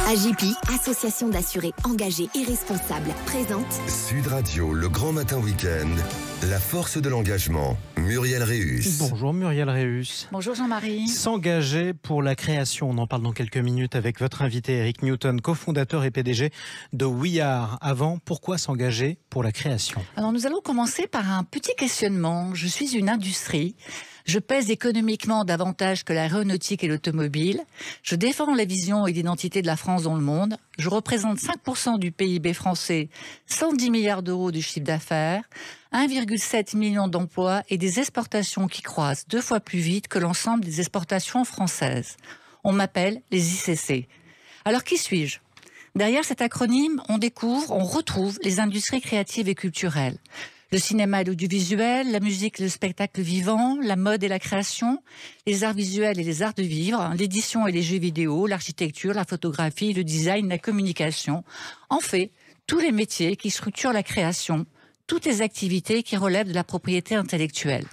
AJPI, association d'assurés engagés et responsables, présente Sud Radio, le grand matin week-end, la force de l'engagement. Muriel Réus. Bonjour Muriel Réus. Bonjour Jean-Marie. S'engager pour la création, on en parle dans quelques minutes avec votre invité Eric Newton, cofondateur et PDG de We Are. Avant, pourquoi s'engager pour la création? Alors nous allons commencer par un petit questionnement. Je suis une industrie. Je pèse économiquement davantage que l'aéronautique et l'automobile. Je défends la vision et l'identité de la France dans le monde. Je représente 5% du PIB français, 110 milliards d'euros de chiffre d'affaires, 1,7 million d'emplois et des exportations qui croissent 2 fois plus vite que l'ensemble des exportations françaises. On m'appelle les ICC. Alors qui suis-je ? Derrière cet acronyme, on retrouve les industries créatives et culturelles. Le cinéma et l'audiovisuel, la musique et le spectacle vivant, la mode et la création, les arts visuels et les arts de vivre, l'édition et les jeux vidéo, l'architecture, la photographie, le design, la communication. En fait, tous les métiers qui structurent la création, toutes les activités qui relèvent de la propriété intellectuelle.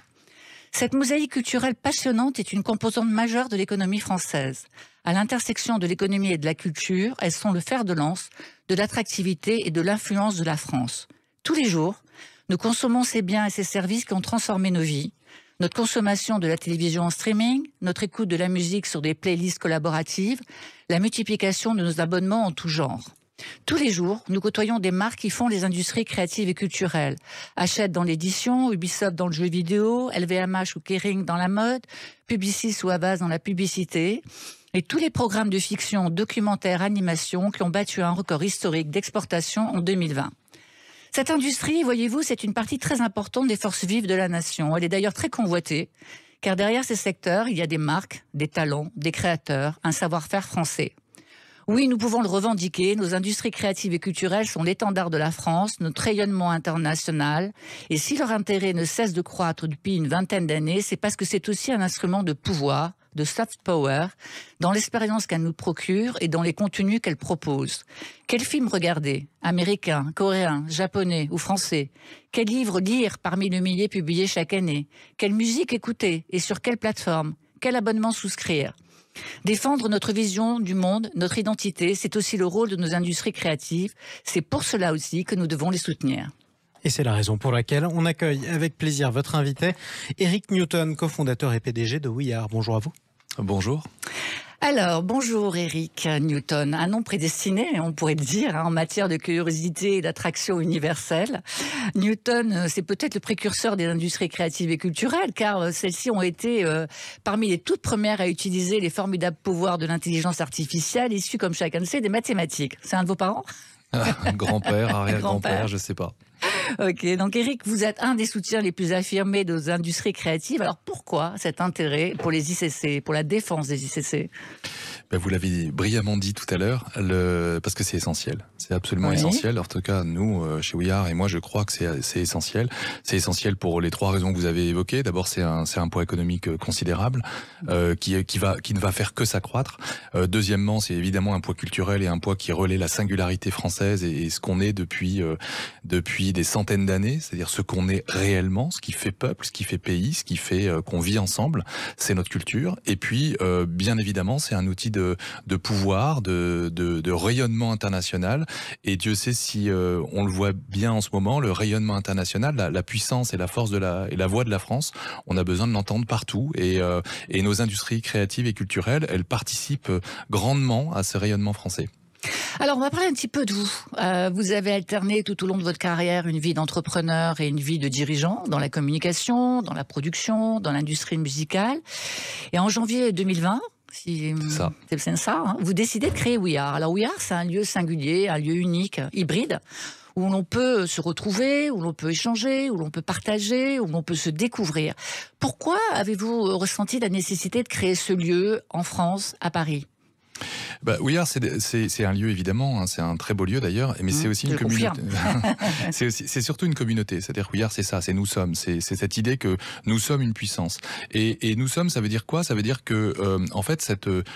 Cette mosaïque culturelle passionnante est une composante majeure de l'économie française. À l'intersection de l'économie et de la culture, elles sont le fer de lance de l'attractivité et de l'influence de la France. Tous les jours, nous consommons ces biens et ces services qui ont transformé nos vies. Notre consommation de la télévision en streaming, notre écoute de la musique sur des playlists collaboratives, la multiplication de nos abonnements en tout genre. Tous les jours, nous côtoyons des marques qui font les industries créatives et culturelles. Hachette dans l'édition, Ubisoft dans le jeu vidéo, LVMH ou Kering dans la mode, Publicis ou Havas dans la publicité. Et tous les programmes de fiction, documentaires, animation qui ont battu un record historique d'exportation en 2020. Cette industrie, voyez-vous, c'est une partie très importante des forces vives de la nation. Elle est d'ailleurs très convoitée, car derrière ces secteurs, il y a des marques, des talents, des créateurs, un savoir-faire français. Oui, nous pouvons le revendiquer, nos industries créatives et culturelles sont l'étendard de la France, notre rayonnement international. Et si leur intérêt ne cesse de croître depuis une vingtaine d'années, c'est parce que c'est aussi un instrument de pouvoir, de soft power, dans l'expérience qu'elle nous procure et dans les contenus qu'elle propose. Quel film regarder ? Américain, coréen, japonais ou français ? Quel livre lire parmi le millier publiés chaque année ? Quelle musique écouter et sur quelle plateforme ? Quel abonnement souscrire ? Défendre notre vision du monde, notre identité, c'est aussi le rôle de nos industries créatives. C'est pour cela aussi que nous devons les soutenir. Et c'est la raison pour laquelle on accueille avec plaisir votre invité, Eric Newton, cofondateur et PDG de We Are. Bonjour à vous. Bonjour. Alors, bonjour Eric Newton, un nom prédestiné, on pourrait le dire, en matière de curiosité et d'attraction universelle. Newton, c'est peut-être le précurseur des industries créatives et culturelles, car celles-ci ont été parmi les toutes premières à utiliser les formidables pouvoirs de l'intelligence artificielle, issus, comme chacun le sait, des mathématiques. C'est un de vos parents ? Grand-père, arrière-grand-père, je ne sais pas. Ok, donc Eric, vous êtes un des soutiens les plus affirmés de nos industries créatives. Alors pourquoi cet intérêt pour les ICC, pour la défense des ICC ? Vous l'avez brillamment dit tout à l'heure, parce que c'est essentiel. C'est absolument essentiel. En tout cas, nous, chez We Are, et moi, je crois que c'est essentiel. C'est essentiel pour les 3 raisons que vous avez évoquées. D'abord, c'est un poids économique considérable qui ne va faire que s'accroître. Deuxièmement, c'est évidemment un poids culturel et un poids qui relaie la singularité française et ce qu'on est depuis des centaines d'années, c'est-à-dire ce qu'on est réellement, ce qui fait peuple, ce qui fait pays, ce qui fait qu'on vit ensemble. C'est notre culture. Et puis, bien évidemment, c'est un outil de pouvoir, de rayonnement international. Et Dieu sait si on le voit bien en ce moment, le rayonnement international, la puissance et la force et la voix de la France, on a besoin de l'entendre partout. Et nos industries créatives et culturelles, elles participent grandement à ce rayonnement français. Alors, on va parler un petit peu de vous. Vous avez alterné tout au long de votre carrière une vie d'entrepreneur et une vie de dirigeant dans la communication, dans la production, dans l'industrie musicale. Et en janvier 2020, c'est ça, hein, vous décidez de créer We Are. Alors We Are, c'est un lieu singulier, un lieu unique, hybride, où l'on peut se retrouver, où l'on peut échanger, où l'on peut partager, où l'on peut se découvrir. Pourquoi avez-vous ressenti la nécessité de créer ce lieu en France, à Paris ? We Are, c'est un lieu évidemment, hein, c'est un très beau lieu d'ailleurs, mais c'est aussi une communauté. c'est surtout une communauté. C'est-à-dire We Are, c'est ça, c'est nous sommes, c'est cette idée que nous sommes une puissance. Et nous sommes, ça veut dire quoi ? Ça veut dire que en fait,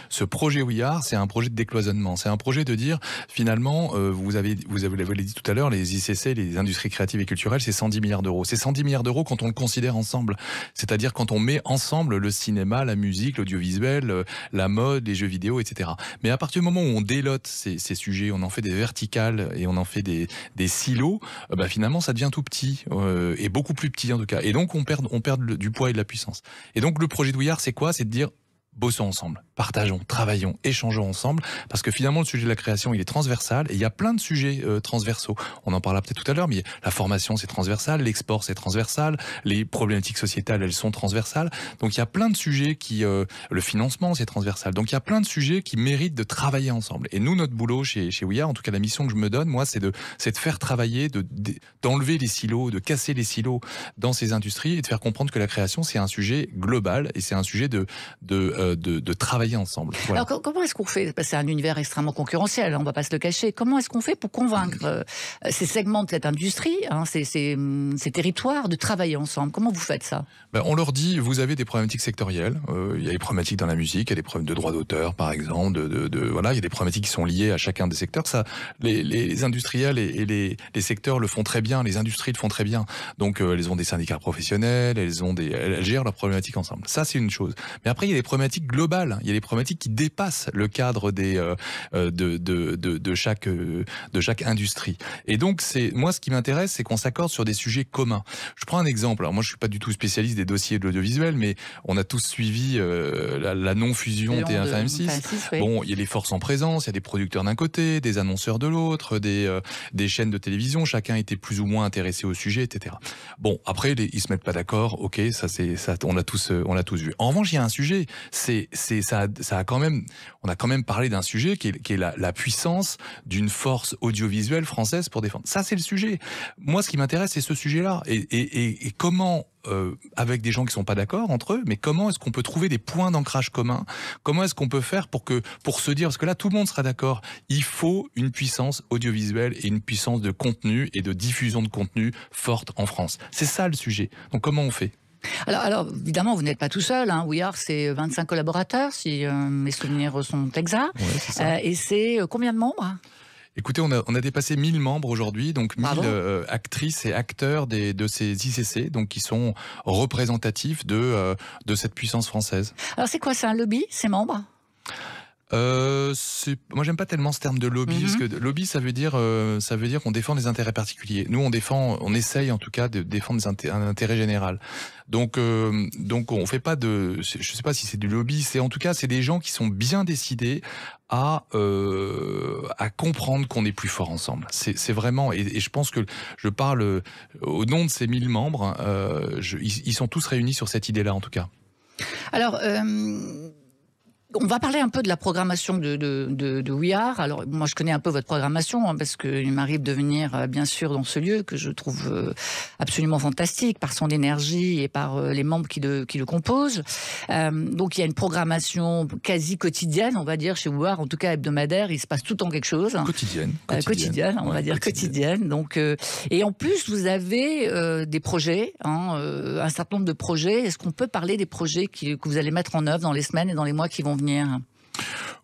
ce projet We Are, c'est un projet de décloisonnement. C'est un projet de dire finalement, vous avez dit tout à l'heure, les ICC, les industries créatives et culturelles, c'est 110 milliards d'euros. C'est 110 milliards d'euros quand on le considère ensemble. C'est-à-dire quand on met ensemble le cinéma, la musique, l'audiovisuel, la mode, les jeux vidéo, etc. Mais à partir du moment où on délote ces sujets, on en fait des verticales et on en fait des silos, finalement ça devient tout petit, et beaucoup plus petit en tout cas. Et donc on perd du poids et de la puissance. Et donc le projet de We Are, c'est quoi? C'est de dire, bossons ensemble, partageons, travaillons, échangeons ensemble, parce que finalement le sujet de la création il est transversal et il y a plein de sujets transversaux. On en parlera peut-être tout à l'heure, mais la formation c'est transversal, l'export c'est transversal, les problématiques sociétales elles sont transversales. Donc il y a plein de sujets le financement c'est transversal. Donc il y a plein de sujets qui méritent de travailler ensemble. Et nous notre boulot chez We Are, en tout cas la mission que je me donne moi, c'est de faire travailler, d'enlever les silos, de casser les silos dans ces industries et de faire comprendre que la création c'est un sujet global et c'est un sujet de travailler ensemble. Voilà. Alors comment est-ce qu'on fait? C'est un univers extrêmement concurrentiel, on ne va pas se le cacher. Comment est-ce qu'on fait pour convaincre ces segments de cette industrie, ces territoires, de travailler ensemble? Comment vous faites ça? On leur dit, vous avez des problématiques sectorielles. Il y a des problématiques dans la musique, il y a des problèmes de droit d'auteur, par exemple. Voilà, il y a des problématiques qui sont liées à chacun des secteurs. Ça, les industriels et les secteurs le font très bien, les industries le font très bien. Donc, elles ont des syndicats professionnels, elles gèrent leurs problématiques ensemble. Ça, c'est une chose. Mais après, il y a des problématiques globales. Il y a des problématiques qui dépassent le cadre de chaque industrie. Et donc, moi, ce qui m'intéresse, c'est qu'on s'accorde sur des sujets communs. Je prends un exemple. Alors, moi, je suis pas du tout spécialiste des dossiers de l'audiovisuel, mais on a tous suivi la non-fusion TF1-M6. Oui. Bon, il y a les forces en présence, il y a des producteurs d'un côté, des annonceurs de l'autre, des chaînes de télévision. Chacun était plus ou moins intéressé au sujet, etc. Bon, après, ils se mettent pas d'accord. Ok, ça, on l'a tous vu. En revanche, il y a un sujet. On a quand même parlé d'un sujet qui est la puissance d'une force audiovisuelle française pour défendre. Ça, c'est le sujet. Moi, ce qui m'intéresse, c'est ce sujet-là. Et comment, avec des gens qui sont pas d'accord entre eux, mais comment est-ce qu'on peut trouver des points d'ancrage communs? Comment est-ce qu'on peut faire pour se dire, parce que là, tout le monde sera d'accord, il faut une puissance audiovisuelle et une puissance de contenu et de diffusion de contenu forte en France. C'est ça le sujet. Donc, comment on fait? Alors, évidemment, vous n'êtes pas tout seul. We Are, c'est 25 collaborateurs, si mes souvenirs sont exacts. Ouais, c'est ça. Et c'est combien de membres? Écoutez, on a dépassé 1000 membres aujourd'hui, donc 1000 actrices et acteurs de ces ICC, donc qui sont représentatifs de cette puissance française. Alors c'est quoi, c'est un lobby, ces membres? Moi j'aime pas tellement ce terme de lobby, parce que lobby ça veut dire qu'on défend des intérêts particuliers. Nous on essaye en tout cas de défendre un intérêt général. Donc on fait pas je sais pas si c'est du lobby, en tout cas c'est des gens qui sont bien décidés à comprendre qu'on est plus fort ensemble. C'est vraiment, et je pense que je parle au nom de ces 1000 membres, ils sont tous réunis sur cette idée-là en tout cas. Alors on va parler un peu de la programmation de We Are. Alors, moi, je connais un peu votre programmation, parce qu'il m'arrive de venir, bien sûr, dans ce lieu que je trouve absolument fantastique par son énergie et par les membres qui le composent. Donc, il y a une programmation quasi quotidienne, on va dire, chez We Are, en tout cas hebdomadaire. Il se passe tout le temps quelque chose. Quotidienne, on va dire quotidienne. Donc, et en plus, vous avez des projets, un certain nombre de projets. Est-ce qu'on peut parler des projets que vous allez mettre en œuvre dans les semaines et dans les mois qui vont venir?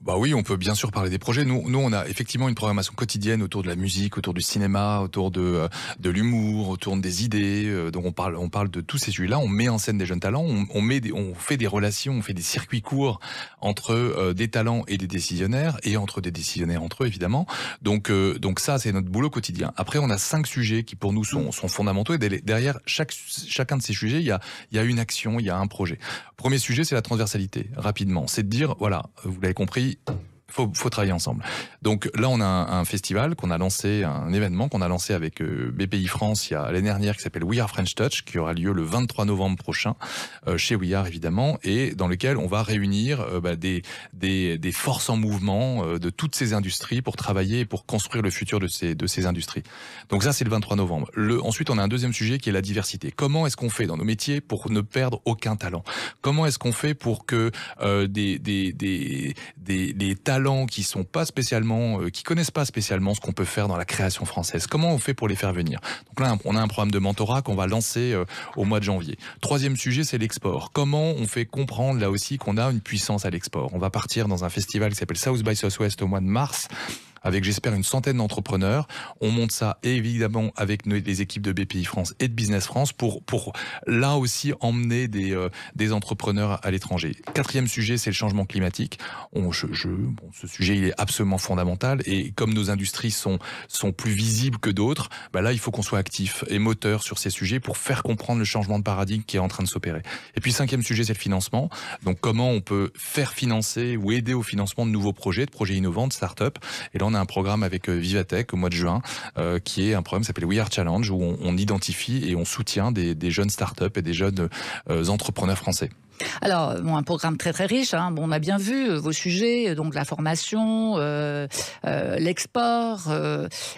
Bah oui, on peut bien sûr parler des projets. Nous, on a effectivement une programmation quotidienne autour de la musique, autour du cinéma, autour de l'humour, autour des idées. Donc on parle de tous ces sujets-là. On met en scène des jeunes talents. On fait des relations, on fait des circuits courts entre des talents et des décisionnaires, et entre des décisionnaires entre eux évidemment. Donc ça, c'est notre boulot quotidien. Après, on a 5 sujets qui pour nous sont fondamentaux. Et derrière chacun de ces sujets, il y a une action, il y a un projet. Premier sujet, c'est la transversalité. Rapidement, c'est de dire voilà, vous l'avez compris. Faut travailler ensemble. Donc là, on a un festival qu'on a lancé, un événement qu'on a lancé avec BPI France l'année dernière, qui s'appelle We Are French Touch, qui aura lieu le 23 novembre prochain chez We Are évidemment, et dans lequel on va réunir des forces en mouvement de toutes ces industries pour travailler et pour construire le futur de ces industries. Donc ça, c'est le 23 novembre. Ensuite, on a un deuxième sujet qui est la diversité. Comment est-ce qu'on fait dans nos métiers pour ne perdre aucun talent? Comment est-ce qu'on fait pour que des talents qui sont pas spécialement, qui connaissent pas spécialement ce qu'on peut faire dans la création française, comment on fait pour les faire venir? Donc là, on a un programme de mentorat qu'on va lancer au mois de janvier. Troisième sujet, c'est l'export. Comment on fait comprendre là aussi qu'on a une puissance à l'export? On va partir dans un festival qui s'appelle South by Southwest au mois de mars, avec, j'espère, une centaine d'entrepreneurs. On monte ça évidemment avec les équipes de BPI France et de Business France pour là aussi emmener des entrepreneurs à l'étranger. Quatrième sujet, c'est le changement climatique. Ce sujet, il est absolument fondamental, et comme nos industries sont plus visibles que d'autres, là, il faut qu'on soit actif et moteur sur ces sujets pour faire comprendre le changement de paradigme qui est en train de s'opérer. Et puis, cinquième sujet, c'est le financement. Donc, comment on peut faire financer ou aider au financement de nouveaux projets innovants, de start-up. Et là, on a un programme avec Vivatech au mois de juin, qui est un programme qui s'appelle We Are Challenge, où on identifie et on soutient des jeunes start-up et des jeunes entrepreneurs français. Alors, un programme très très riche. On a bien vu vos sujets, donc la formation, l'export.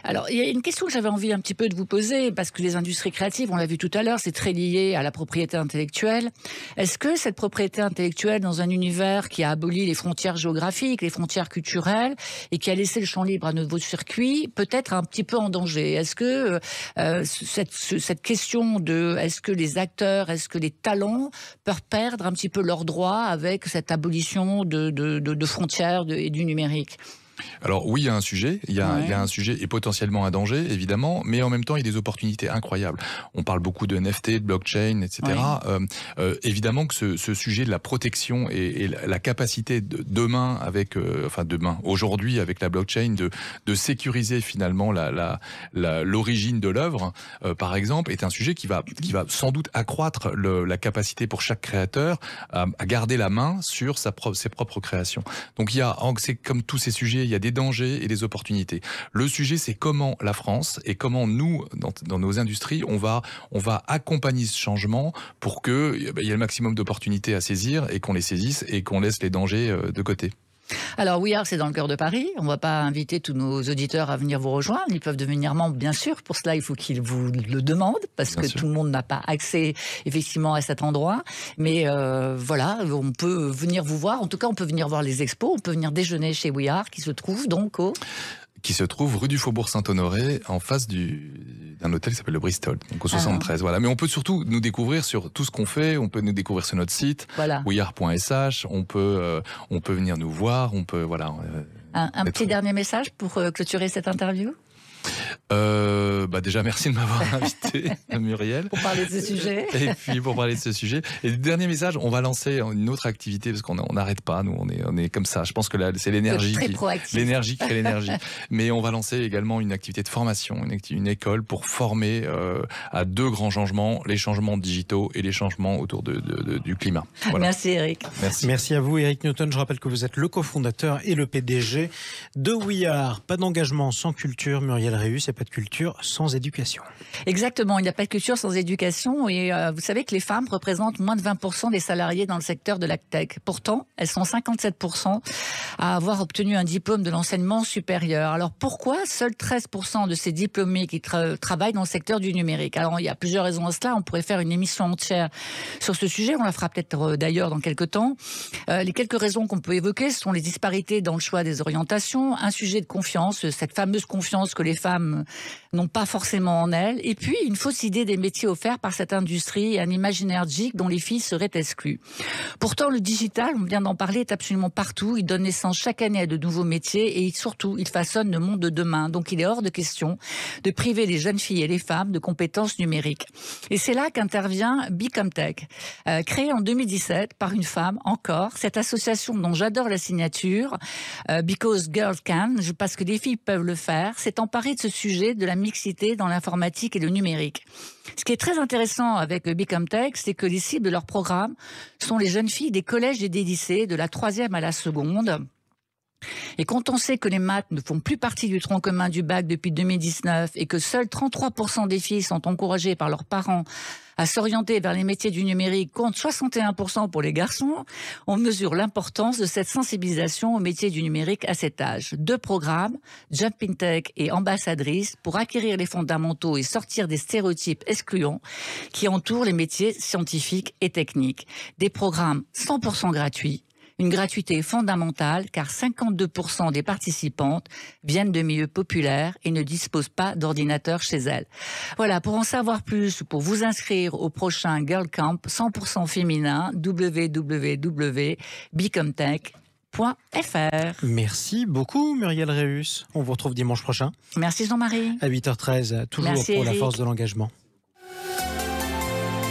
Alors, il y a une question que j'avais envie un petit peu de vous poser, parce que les industries créatives, on l'a vu tout à l'heure, c'est très lié à la propriété intellectuelle. Est-ce que cette propriété intellectuelle, dans un univers qui a aboli les frontières géographiques, les frontières culturelles, et qui a laissé le champ libre à nouveaux circuits, peut être un petit peu en danger? Est-ce que cette question de est-ce que les acteurs, est-ce que les talents peuvent perdre un petit peu leurs droits avec cette abolition de frontières et du numérique? Alors oui, il y a un sujet, il y a un sujet et potentiellement un danger, évidemment, mais en même temps, il y a des opportunités incroyables. On parle beaucoup de NFT, de blockchain, etc. Évidemment que ce sujet de la protection et la capacité de demain, aujourd'hui avec la blockchain, de sécuriser finalement l'origine de l'œuvre, par exemple, est un sujet qui va sans doute accroître la capacité pour chaque créateur à garder la main sur ses propres créations. Donc c'est comme tous ces sujets, il y a des dangers et des opportunités. Le sujet, c'est comment la France et comment nous, dans nos industries, on va accompagner ce changement pour qu'il y ait le maximum d'opportunités à saisir et qu'on les saisisse et qu'on laisse les dangers de côté. Alors, We Are, c'est dans le cœur de Paris. On ne va pas inviter tous nos auditeurs à venir vous rejoindre. Ils peuvent devenir membres, bien sûr. Pour cela, il faut qu'ils vous le demandent, parce que tout le monde n'a pas accès, effectivement, à cet endroit. Mais voilà, on peut venir vous voir. En tout cas, on peut venir voir les expos. On peut venir déjeuner chez We Are, qui se trouve donc qui se trouve rue du Faubourg Saint-Honoré, en face d'un hôtel qui s'appelle le Bristol, donc au 73. Voilà. Mais on peut surtout nous découvrir sur tout ce qu'on fait. On peut nous découvrir sur notre site, weare.sh. On peut venir nous voir. On peut un petit dernier message pour clôturer cette interview. Déjà, merci de m'avoir invité, Muriel. Pour parler de ce sujet. Et puis, pour parler de ce sujet. Et le dernier message, on va lancer une autre activité, parce qu'on n'arrête pas, nous, on est comme ça. Je pense que là, c'est l'énergie qui crée l'énergie. Mais on va lancer également une activité de formation, une école pour former à deux grands changements, les changements digitaux et les changements autour du climat. Voilà. Merci, Eric. Merci à vous, Eric Newton. Je rappelle que vous êtes le cofondateur et le PDG de We Are. Pas d'engagement sans culture, Muriel Réus, et pas de culture sans éducation. Exactement, il n'y a pas de culture sans éducation, et vous savez que les femmes représentent moins de 20% des salariés dans le secteur de la tech. Pourtant, elles sont 57% à avoir obtenu un diplôme de l'enseignement supérieur. Alors pourquoi seuls 13% de ces diplômés qui travaillent dans le secteur du numérique? Alors il y a plusieurs raisons à cela, on pourrait faire une émission entière sur ce sujet, on la fera peut-être d'ailleurs dans quelques temps. Les quelques raisons qu'on peut évoquer, ce sont les disparités dans le choix des orientations, un sujet de confiance, cette fameuse confiance que les femmes n'ont pas forcément en elles, et puis une fausse idée des métiers offerts par cette industrie et un imaginaire geek dont les filles seraient exclues. Pourtant, le digital, on vient d'en parler, est absolument partout. Il donne naissance chaque année à de nouveaux métiers et surtout, il façonne le monde de demain. Donc, il est hors de question de priver les jeunes filles et les femmes de compétences numériques. Et c'est là qu'intervient Becomtech, créée en 2017 par une femme encore. Cette association dont j'adore la signature, Because Girls Can, parce que les filles peuvent le faire, s'est emparée de ce sujet de la mixité dans l'informatique et le numérique. Ce qui est très intéressant avec Becomtech, c'est que les cibles de leur programme sont les jeunes filles des collèges et des lycées, de la 3e à la seconde. Et quand on sait que les maths ne font plus partie du tronc commun du bac depuis 2019 et que seuls 33% des filles sont encouragées par leurs parents à s'orienter vers les métiers du numérique, contre 61% pour les garçons, on mesure l'importance de cette sensibilisation aux métiers du numérique à cet âge. 2 programmes, Jumping Tech et Ambassadrice, pour acquérir les fondamentaux et sortir des stéréotypes excluants qui entourent les métiers scientifiques et techniques. Des programmes 100% gratuits. Une gratuité fondamentale car 52% des participantes viennent de milieux populaires et ne disposent pas d'ordinateur chez elles. Voilà, pour en savoir plus, pour vous inscrire au prochain Girl Camp 100% féminin, www.becomtech.fr. Merci beaucoup Muriel Réus. On vous retrouve dimanche prochain. Merci Jean-Marie. À 8h13, toujours Merci, pour la Eric. force de l'engagement.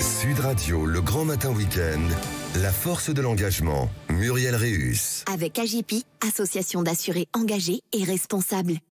Sud Radio, le grand matin week-end, la force de l'engagement, Muriel Réus. Avec AGP, association d'assurés engagés et responsables.